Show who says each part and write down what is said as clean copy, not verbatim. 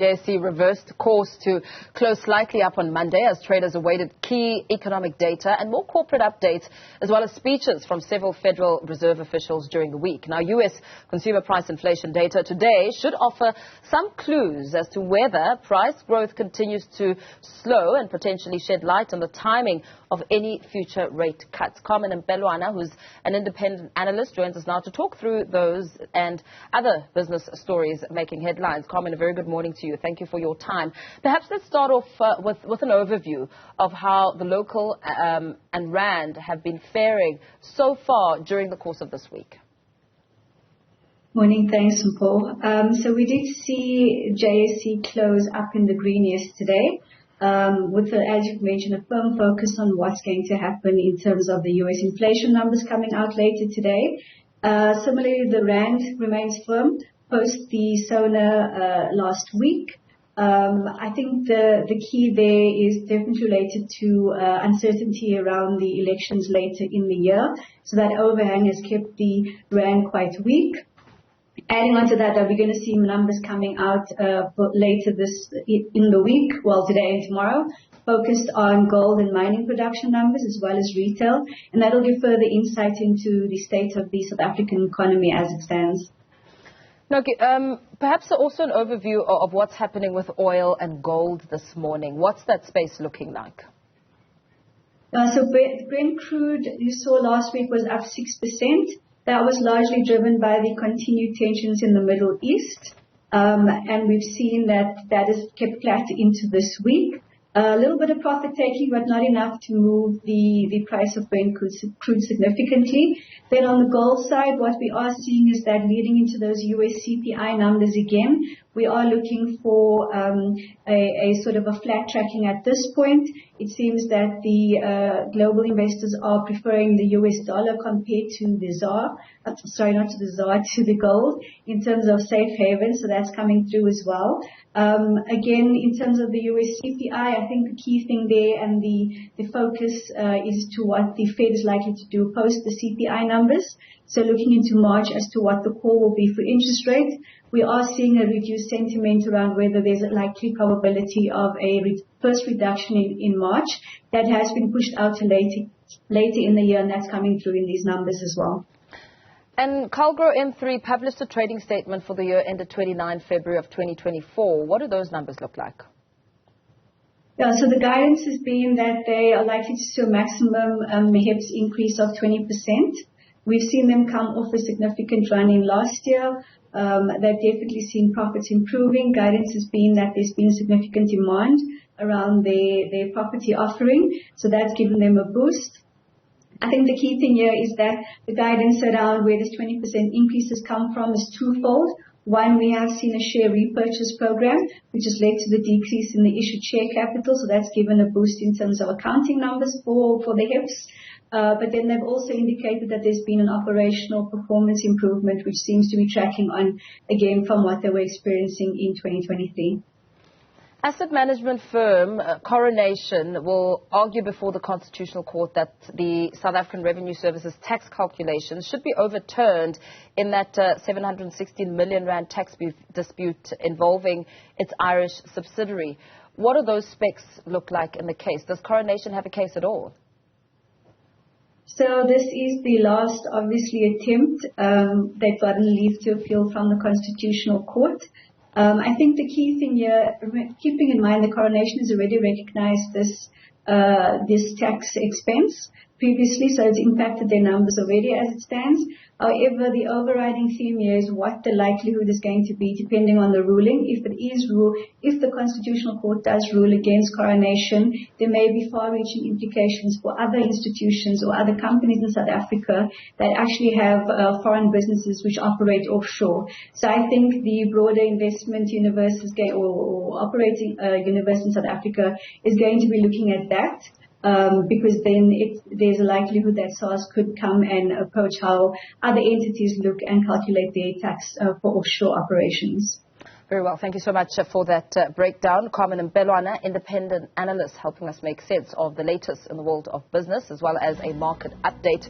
Speaker 1: JSE reversed course to close slightly up on Monday as traders awaited key economic data and more corporate updates, as well as speeches from several Federal Reserve officials during the week. Now, U.S. consumer price inflation data today should offer some clues as to whether price growth continues to slow and potentially shed light on the timing of any future rate cuts. Carmen Mpelwane, who's an independent analyst, joins us now to talk through those and other business stories making headlines. Carmen, a very good morning to you. Thank you for your time. Perhaps let's start off with an overview of how the local and Rand have been faring so far during the course of this week.
Speaker 2: Morning, thanks, Paul. So we did see JSE close up in the green yesterday. With, as you've mentioned, a firm focus on what's going to happen in terms of the U.S. inflation numbers coming out later today. Similarly, the Rand remains firm post the SONA last week. I think the key there is definitely related to uncertainty around the elections later in the year. So that overhang has kept the Rand quite weak. Adding on to that, we're going to see numbers coming out later in the week, well, today and tomorrow, focused on gold and mining production numbers as well as retail. And that'll give further insight into the state of the South African economy as it stands.
Speaker 1: Okay, perhaps also an overview of what's happening with oil and gold this morning. What's that space looking like?
Speaker 2: So Brent crude you saw last week was up 6%. That was largely driven by the continued tensions in the Middle East. And we've seen that is kept flat into this week. A little bit of profit taking, but not enough to move the price of Brent crude significantly. Then on the gold side, what we are seeing is that leading into those US CPI numbers again, we are looking for a sort of a flat tracking at this point. It seems that the global investors are preferring the US dollar compared to the ZAR, to the gold in terms of safe haven. So that's coming through as well. Again, in terms of the US CPI, I think the key thing there and the focus is to what the Fed is likely to do post the CPI numbers. So looking into March as to what the call will be for interest rates, we are seeing a reduced sentiment around whether there's a likely probability of a first reduction in March. That has been pushed out to later in the year, and that's coming through in these numbers as well.
Speaker 1: And Calgro M3 published a trading statement for the year ended 29 February of 2024. What do those numbers look like?
Speaker 2: Yeah, so the guidance has been that they are likely to see a maximum HEPS increase of 20%. We've seen them come off a significant run in last year. They've definitely seen profits improving. Guidance has been that there's been significant demand around their property offering, so that's given them a boost. I think the key thing here is that the guidance around where this 20% increase has come from is twofold. One, we have seen a share repurchase program, which has led to the decrease in the issued share capital, so that's given a boost in terms of accounting numbers for the HEPS. But then they've also indicated that there's been an operational performance improvement, which seems to be tracking on, again, from what they were experiencing in 2023.
Speaker 1: Asset management firm Coronation will argue before the Constitutional Court that the South African Revenue Service's tax calculations should be overturned in that 716 million rand tax dispute involving its Irish subsidiary. What do those specs look like in the case? Does Coronation have a case at all?
Speaker 2: So this is the last, obviously, attempt. They've gotten leave to appeal from the Constitutional Court. I think the key thing here, keeping in mind the Coronation has already recognized this tax expense previously, so it's impacted their numbers already as it stands. However, the overriding theme here is what the likelihood is going to be depending on the ruling. If the Constitutional Court does rule against Coronation, there may be far-reaching implications for other institutions or other companies in South Africa that actually have foreign businesses which operate offshore. So I think the broader investment universe or operating universe in South Africa is going to be looking at that. Because then there's a likelihood that SARS could come and approach how other entities look and calculate their tax for offshore operations.
Speaker 1: Very well. Thank you so much for that breakdown. Carmen Mpelwane, independent analyst, helping us make sense of the latest in the world of business as well as a market update.